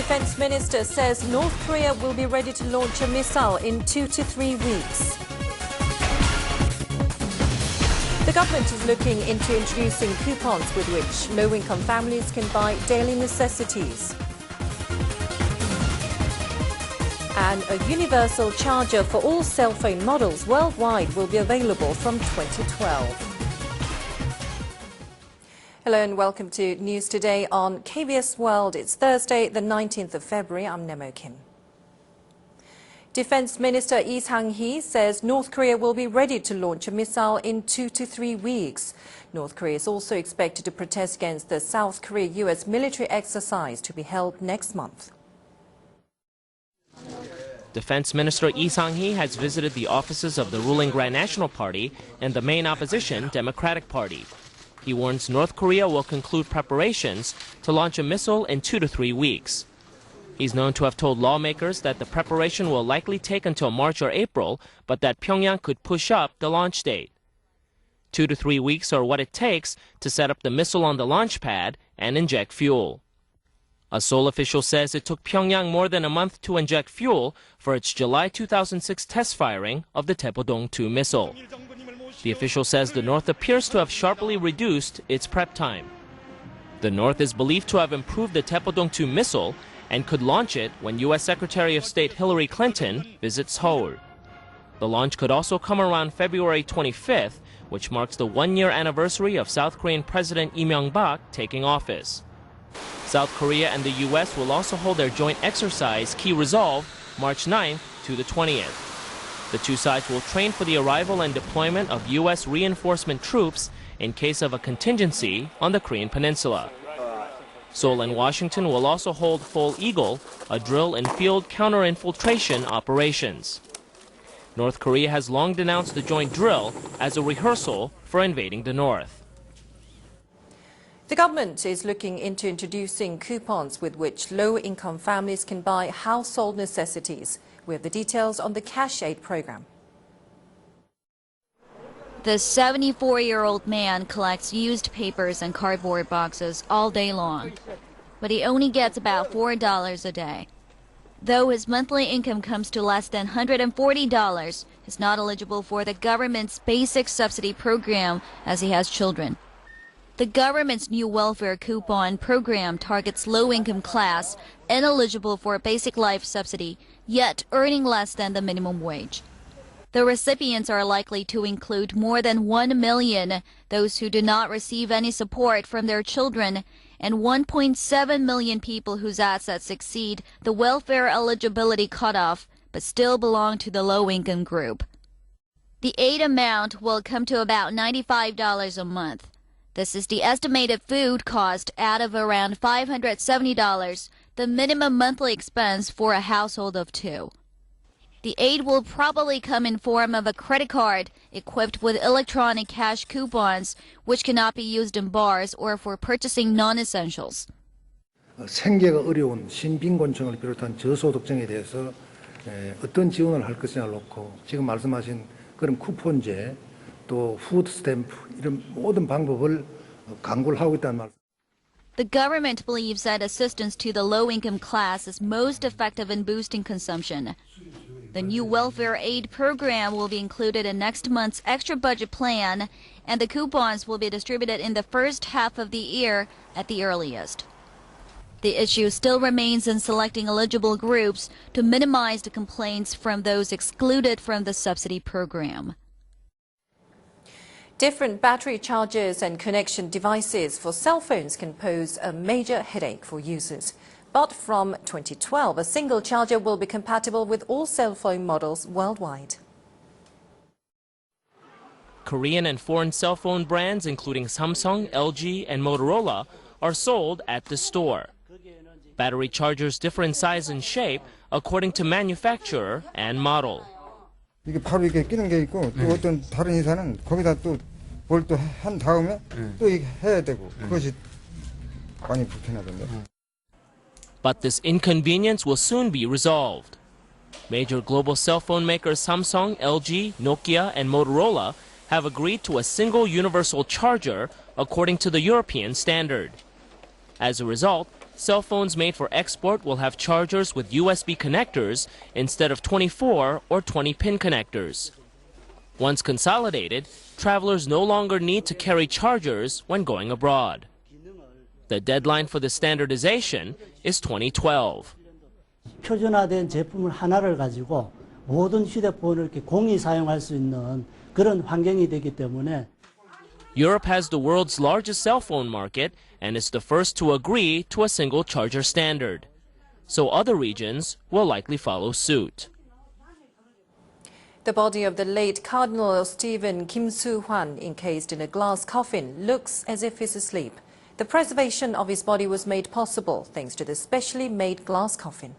Defense Minister says North Korea will be ready to launch a missile in 2 to 3 weeks. The government is looking into introducing coupons with which low-income families can buy daily necessities. And a universal charger for all cell phone models worldwide will be available from 2012. Hello and welcome to News Today on KBS World. It's Thursday, the 19th of February. I'm Nemo Kim. Defense Minister Lee Sang-hee says North Korea will be ready to launch a missile in 2 to 3 weeks. North Korea is also expected to protest against the South Korea-US military exercise to be held next month. Defense Minister Lee Sang-hee has visited the offices of the ruling Grand National Party and the main opposition Democratic Party. He warns North Korea will conclude preparations to launch a missile in 2 to 3 weeks. He's known to have told lawmakers that the preparation will likely take until March or April, but that Pyongyang could push up the launch date. 2 to 3 weeks are what it takes to set up the missile on the launch pad and inject fuel. A Seoul official says it took Pyongyang more than a month to inject fuel for its July 2006 test firing of the Taepodong-2 missile. The official says the North appears to have sharply reduced its prep time. The North is believed to have improved the Taepodong-2 missile and could launch it when U.S. Secretary of State Hillary Clinton visits Seoul. The launch could also come around February 25th, which marks the one-year anniversary of South Korean President Lee Myung-bak taking office. South Korea and the U.S. will also hold their joint exercise Key Resolve March 9th to the 20th. The two sides will train for the arrival and deployment of U.S. reinforcement troops in case of a contingency on the Korean peninsula. Seoul and Washington will also hold Full Eagle, a drill in field counter-infiltration operations. North Korea has long denounced the joint drill as a rehearsal for invading the North. The government is looking into introducing coupons with which low-income families can buy household necessities. We have the details on the Cash Aid program. The 74-year-old man collects used papers and cardboard boxes all day long, but he only gets about $4 a day. Though his monthly income comes to less than $140, he's not eligible for the government's basic subsidy program as he has children. The government's new welfare coupon program targets low-income class ineligible for basic life subsidy, yet earning less than the minimum wage. The recipients are likely to include more than 1 million, those who do not receive any support from their children, and 1.7 million people whose assets exceed the welfare eligibility cutoff but still belong to the low-income group. The aid amount will come to about $95 a month. This is the estimated food cost out of around $570, the minimum monthly expense for a household of 2. The aid will probably come in form of a credit card equipped with electronic cash coupons, which cannot be used in bars or for purchasing non-essentials. 생계가 어려운 신빈곤층을 비롯한 저소득층에 대해서 어떤 지원을 할 것이냐를 놓고 지금 말씀하신 그런 쿠폰제 또 푸드 스탬프 이런 모든 방법을 강구를 하고 있다는 말. The government believes that assistance to the low-income class is most effective in boosting consumption. The new welfare aid program will be included in next month's extra budget plan, and the coupons will be distributed in the first half of the year at the earliest. The issue still remains in selecting eligible groups to minimize the complaints from those excluded from the subsidy program. Different battery chargers and connection devices for cell phones can pose a major headache for users. But from 2012, a single charger will be compatible with all cell phone models worldwide. Korean and foreign cell phone brands, including Samsung, LG, and Motorola, are sold at the store. Battery chargers differ in size and shape according to manufacturer and model. 이게 바로 이렇게 끼는 게 있고 또 어떤 다른 회사는 거기다 또 뭘 또 한 다음에 또 해야 되고 그것이 많이 불편하던데. But this inconvenience will soon be resolved. Major global cell phone makers Samsung, LG, Nokia, and Motorola have agreed to a single universal charger according to the European standard. As a result, cell phones made for export will have chargers with USB connectors instead of 24 or 20-pin connectors. Once consolidated, travelers no longer need to carry chargers when going abroad. The deadline for the standardization is 2012. 표준화된 제품을 하나를 가지고 모든 휴대폰을 이렇게 공히 사용할 수 있는 그런 환경이 되기 때문에 Europe has the world's largest cell phone market and is the first to agree to a single charger standard. So other regions will likely follow suit. The body of the late Cardinal Stephen Kim Soo-hwan, encased in a glass coffin, looks as if he's asleep. The preservation of his body was made possible thanks to the specially made glass coffin.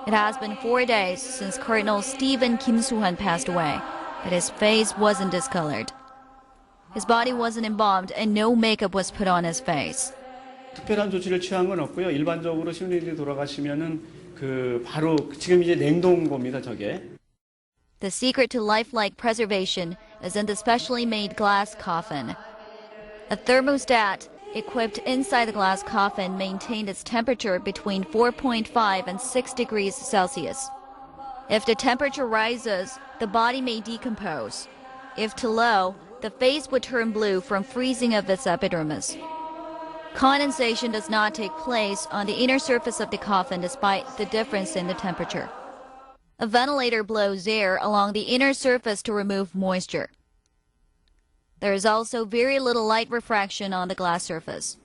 It has been 4 days since Cardinal Stephen Kim Soo-hwan passed away, but his face wasn't discolored. His body wasn't embalmed and no makeup was put on his face. 특별한 조치를 취한 건 없고요. 일반적으로 신부님들이 돌아가시면은 바로 지금 이제 냉동고입니다, 저게. The secret to lifelike preservation is in the specially made glass coffin. A thermostat equipped inside the glass coffin maintained its temperature between 4.5 and 6 degrees Celsius. If the temperature rises, the body may decompose. If too low, the face would turn blue from freezing of its epidermis. Condensation does not take place on the inner surface of the coffin despite the difference in the temperature. A ventilator blows air along the inner surface to remove moisture. There is also very little light refraction on the glass surface.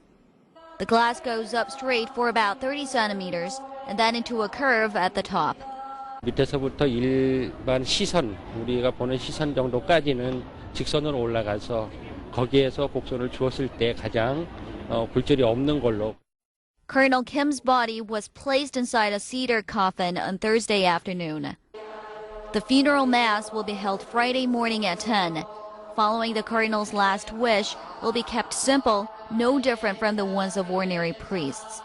The glass goes up straight for about 30 centimeters and then into a curve at the top. 밑에서부터 일반 시선, 우리가 보는 시선 정도까지는 직선으로 올라가서 거기에서 곡선을 주었을 때 가장 굴절이 없는 걸로. Colonel Kim's body was placed inside a cedar coffin on Thursday afternoon. The funeral mass will be held Friday morning at 10. Following the cardinal's last wish will be kept simple, no different from the ones of ordinary priests.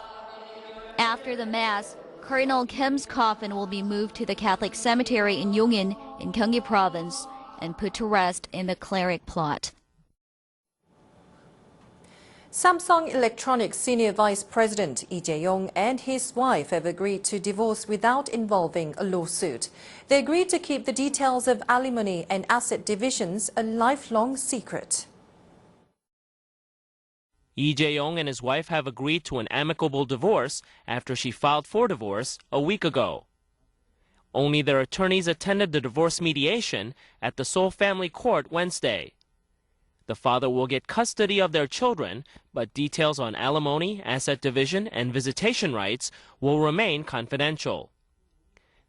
After the mass, Cardinal Kim's coffin will be moved to the Catholic cemetery in Yongin in Gyeonggi Province and put to rest in the cleric plot. Samsung Electronics Senior Vice President Lee Jae-yong and his wife have agreed to divorce without involving a lawsuit. They agreed to keep the details of alimony and asset divisions a lifelong secret. Lee Jae-yong and his wife have agreed to an amicable divorce after she filed for divorce a week ago. Only their attorneys attended the divorce mediation at the Seoul Family Court Wednesday. The father will get custody of their children, but details on alimony, asset division, and visitation rights will remain confidential.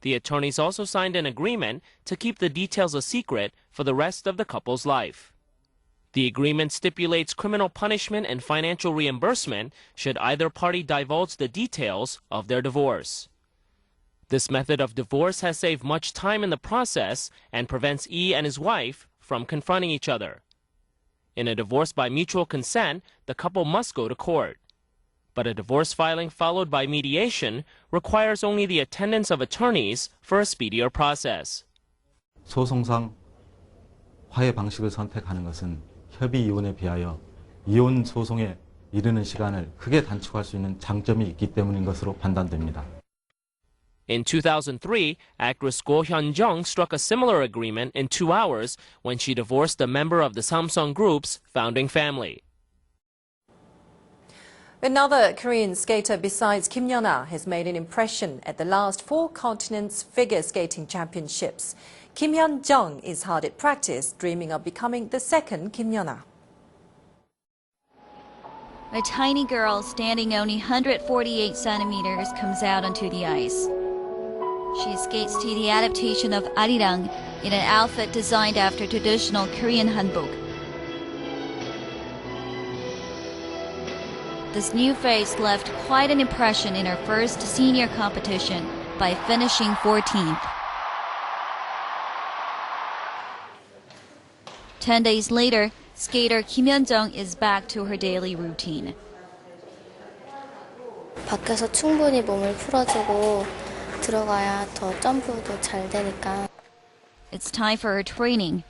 The attorneys also signed an agreement to keep the details a secret for the rest of the couple's life. The agreement stipulates criminal punishment and financial reimbursement should either party divulge the details of their divorce. This method of divorce has saved much time in the process and prevents Lee and his wife from confronting each other. In a divorce by mutual consent, the couple must go to court. But a divorce filing followed by mediation requires only the attendance of attorneys for a speedier process. 소송상 화해 방식을 선택하는 것은 협의 이혼에 비하여 이혼 소송에 이르는 시간을 크게 단축할 수 있는 장점이 있기 때문인 것으로 판단됩니다. In 2003, actress Go Hyun-jung struck a similar agreement in 2 hours when she divorced a member of the Samsung Group's founding family. Another Korean skater besides Kim Yeon-ah has made an impression at the last 4 continents figure skating championships. Kim Hyun-jung is hard at practice, dreaming of becoming the second Kim Yeon-ah. A tiny girl standing only 148 centimeters comes out onto the ice. She skates to the adaptation of arirang in an outfit designed after traditional Korean hanbok. This new face left quite an impression in her first senior competition by finishing 14th. 10 days later, skater Kim Hyun-jung is back to her daily routine. 밖에서 충분히 몸을 풀어주고 들어가야 더 점프도 잘 되니까. It's time for her training.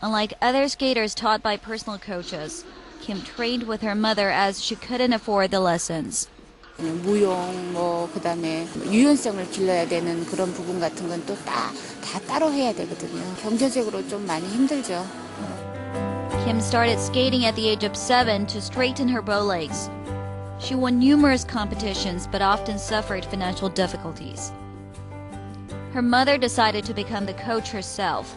Unlike other skaters taught by personal coaches, Kim trained with her mother as she couldn't afford the lessons. 무용, 그다음에 유연성을 길러야 되는 그런 부분 같은 건 또 다 따로 해야 되거든요. 경제적으로 좀 많이 힘들죠. Kim started skating at the age of 7 to straighten her bow legs. She won numerous competitions but often suffered financial difficulties. Her mother decided to become the coach herself.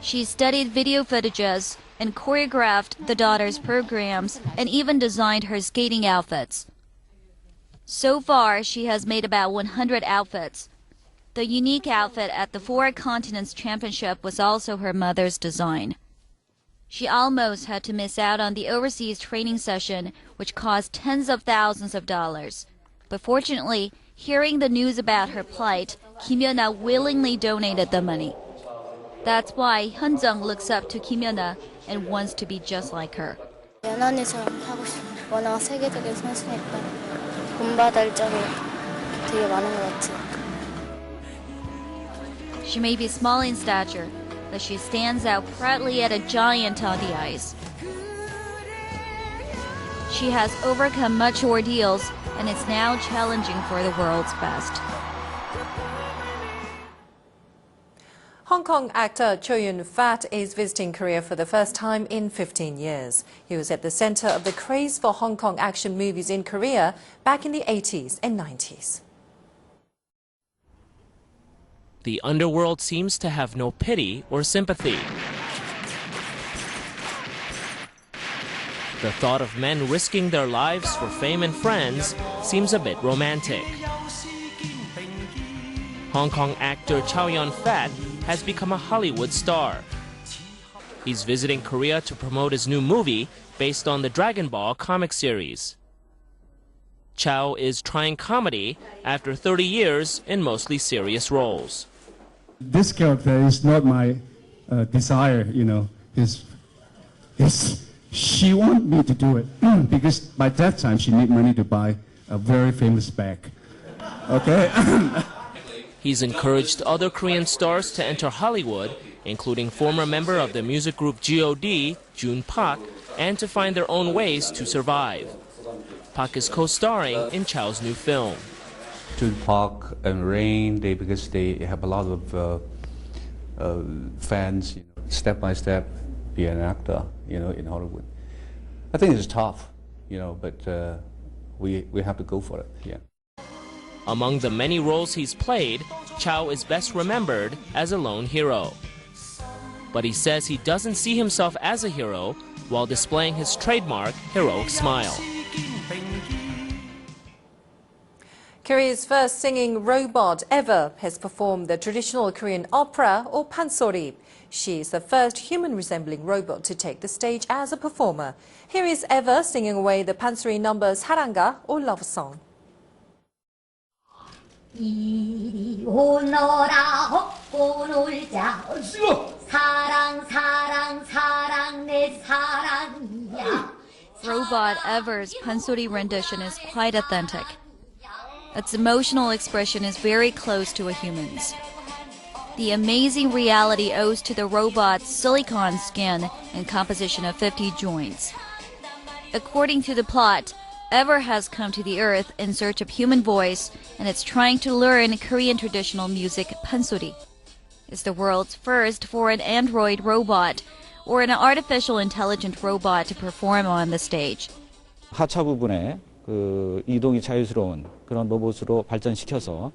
She studied video footages and choreographed the daughter's programs and even designed her skating outfits. So far, she has made about 100 outfits. The unique outfit at the Four Continents Championship was also her mother's design. She almost had to miss out on the overseas training session, which cost tens of thousands of dollars. But fortunately, hearing the news about her plight, Kim Yeona willingly donated the money. That's why Hyun Jung looks up to Kim Yeona and wants to be just like her. 연아 언니처럼 하고 싶어요. 워낙 세계적인 선수니까 본받을 점이 되게 많은 것 같아요. She may be small in stature, but she stands out proudly as a giant on the ice. She has overcome much ordeals and is now challenging for the world's best. Hong Kong actor Chow Yun-fat is visiting Korea for the first time in 15 years. He was at the center of the craze for Hong Kong action movies in Korea back in the 80s and 90s. The underworld seems to have no pity or sympathy. The thought of men risking their lives for fame and friends seems a bit romantic. Hong Kong actor Chow Yun-fat has become a Hollywood star. He's visiting Korea to promote his new movie based on the Dragon Ball comic series. Chow is trying comedy after 30 years in mostly serious roles. This character is not my desire, she wanted me to do it because by that time she need money to buy a very famous bag. Okay? He's encouraged other Korean stars to enter Hollywood, including former member of the music group G.O.D., Jun Park, and to find their own ways to survive. Park is co-starring in Chow's new film. Jun Park and Rain, because they have a lot of fans, step by step, be an actor, in Hollywood. I think it's tough, but we have to go for it, yeah. Among the many roles he's played, Chow is best remembered as a lone hero. But he says he doesn't see himself as a hero while displaying his trademark heroic smile. Korea's first singing robot ever has performed the traditional Korean opera or pansori. She is the first human-resembling robot to take the stage as a performer. Here is Eva singing away the pansori numbers Haranga or love song. 이리 오너라 헛고 놀자 사랑 사랑 사랑 내 사랑이야. Robot Ever's pansori rendition is quite authentic. Its emotional expression is very close to a human's. The amazing reality owes to the robot's silicone skin and composition of 50 joints. According to the plot, Ever has come to the earth in search of human voice, and it's trying to learn Korean traditional music pansori. It's the world's first for an android robot or an artificial intelligent robot to perform on the stage. 하차 부분에 이동이 자유스러운 그런 로봇으로 발전시켜서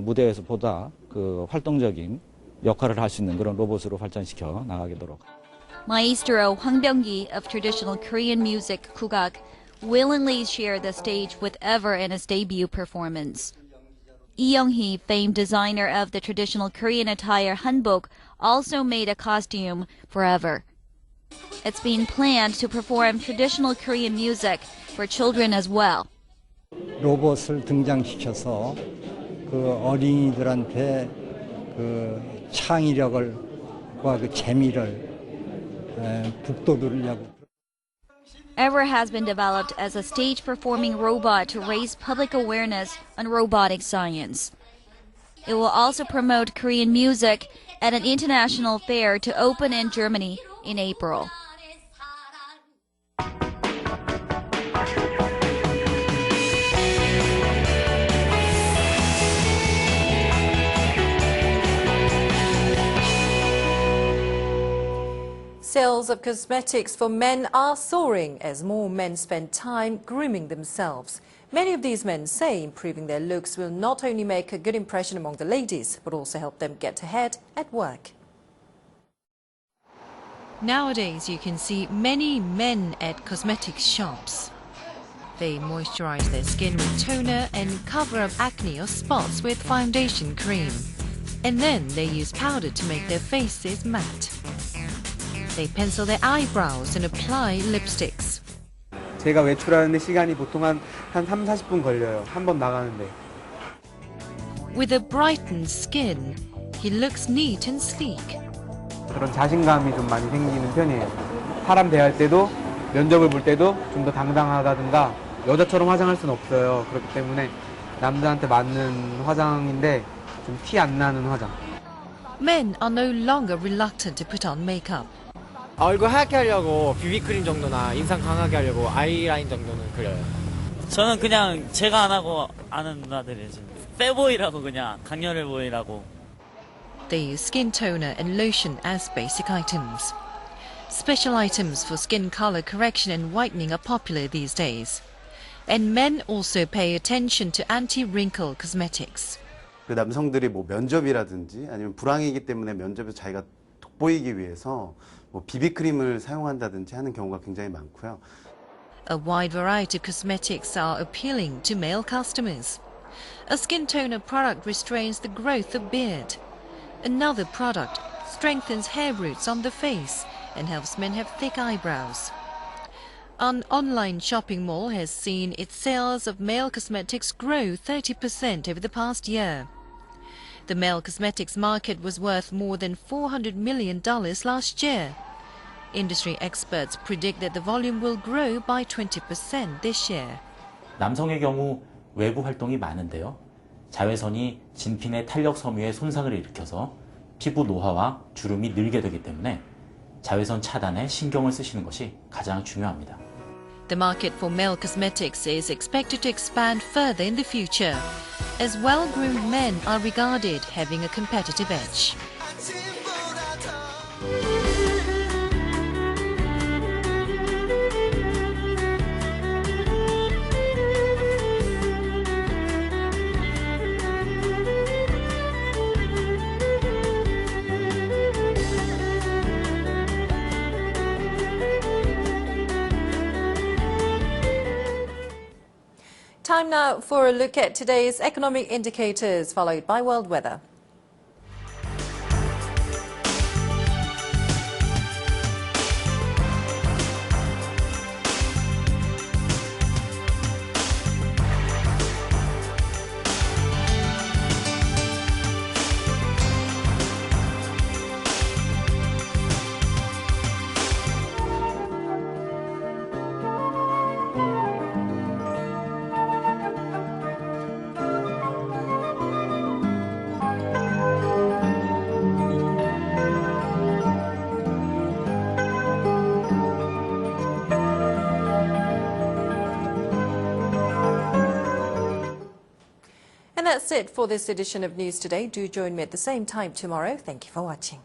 무대에서 보다 활동적인 역할을 할 수 있는 그런 로봇으로 발전시켜 나가도록. Maestro Hwang Byung-gi of traditional Korean music Kugak willingly shared the stage with Ever in his debut performance. Lee Young-hee, famed designer of the traditional Korean attire hanbok, also made a costume for Ever. It's been planned to perform traditional Korean music for children as well. 로봇을 등장시켜서 어린이들한테 창의력과 재미를 북돋우려고. Ever has been developed as a stage-performing robot to raise public awareness on robotic science. It will also promote Korean music at an international fair to open in Germany in April. Sales of cosmetics for men are soaring as more men spend time grooming themselves. Many of these men say improving their looks will not only make a good impression among the ladies, but also help them get ahead at work. Nowadays, you can see many men at cosmetics shops. They moisturize their skin with toner and cover up acne or spots with foundation cream. And then they use powder to make their faces matte. They pencil their eyebrows and apply lipsticks. 제가 외출하는데 시간이 보통 한 3-40분 걸려요. 한 번 나가는데. With a brightened skin, he looks neat and sleek. 그런 자신감이 좀 많이 생기는 편이에요. 사람 대할 때도 면접을 볼 때도 좀 더 당당하다든가 여자처럼 화장할 수는 없어요. 그렇기 때문에 남자한테 맞는 화장인데 좀 티 안 나는 화장. Men are no longer reluctant to put on makeup. 얼굴 하얗게 하려고 비비크림 정도나 인상 강하게 하려고 아이라인 정도는 그려요. 저는 그냥 제가 안 하고 아는 누나들이 좀 빼 보이라고 그냥 강렬해 보이라고. They use skin toner and lotion as basic items. Special items for skin color correction and whitening are popular these days. And men also pay attention to anti-wrinkle cosmetics. 그 남성들이 뭐 면접이라든지 아니면 불황이기 때문에 면접에서 자기가 돋보이기 위해서 뭐 비비크림을 사용한다든지 하는 경우가 굉장히 많고요. A wide variety of cosmetics are appealing to male customers. A skin toner product restrains the growth of beard. Another product strengthens hair roots on the face and helps men have thick eyebrows. An online shopping mall has seen its sales of male cosmetics grow 30% over the past year. The male cosmetics market was worth more than $400 million last year. Industry experts predict that the volume will grow by 20% this year. 남성의 경우 외부 활동이 많은데요. 자외선이 진피내 탄력 섬유에 손상을 일으켜서 피부 노화와 주름이 늘게 되기 때문에 자외선 차단에 신경을 쓰시는 것이 가장 중요합니다. The market for male cosmetics is expected to expand further in the future, as well-groomed men are regarded having a competitive edge. Time now for a look at today's economic indicators, followed by world weather. And that's it for this edition of News Today. Do join me at the same time tomorrow. Thank you for watching.